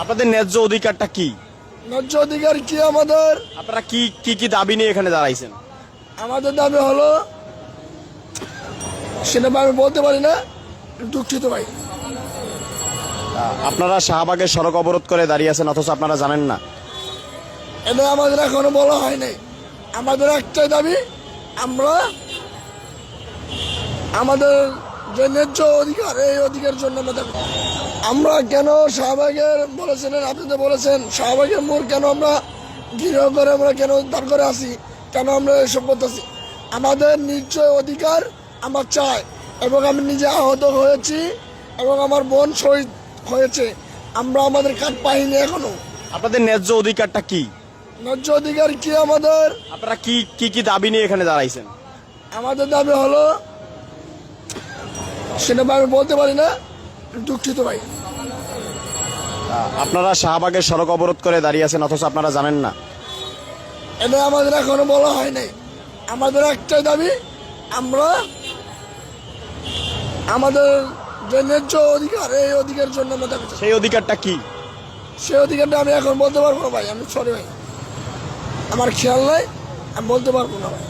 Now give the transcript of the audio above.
আপনাদের ন্যায্য অধিকারটা কি? ন্যায্য অধিকার কি আমাদের? আপনারা কি কি কি দাবি নিয়ে এখানে দাঁড়াইছেন? আমাদের দাবি হলো, সেটা আমি বলতে পারি না, দুঃখিত ভাই। আপনারা শাহবাগের সড়ক অবরোধ করে দাঁড়িয়ে আছেন অথচ আপনারা জানেন না? এটা আমাদের এখনো বলা হয় নাই। আমাদের একটাই দাবি, আমরা আমাদের যে ন্যায্য অধিকার, এই অধিকার জন্য আমরা কেন শাহবাগের বলেছিলেন, আপনি তো বলেছেন শাহবাগের মোড় কেন আমরা গৃহ করে আমরা কেন দাঁড় করে আসি, কেন আমরা এসব করতেছি? আমাদের নিশ্চয় অধিকার আমরা চাই, এবং আমি নিজে আহত হয়েছি এবং আমার বোন শহীদ হয়েছে। আমরা আমাদের কাজ পাইনি এখনো। আপনাদের ন্যায্য অধিকারটা কি? ন্যায্য অধিকার কি আমাদের? আপনারা কি কি কি দাবি নিয়ে এখানে দাঁড়াইছেন? আমাদের দাবি হলো, সেটা আমি বলতে পারি না, দুঃখিত ভাই। আপনারা শাহবাগের সড়ক অবরোধ করে দাঁড়িয়ে আছেন অথচ আপনারা জানেন না? এটা আমাদের এখনো বলা হয় নাই। আমাদের একটাই দাবি, আমরা আমাদের যে ন্যায্য অধিকার, এই অধিকার জন্য আমরা দাবি। সেই অধিকারটা কি? সেই অধিকারটা আমি এখন বলতে পারবো না ভাই, আমি সরি ভাই, আমার খেয়াল নাই, আমি বলতে পারবো না ভাই।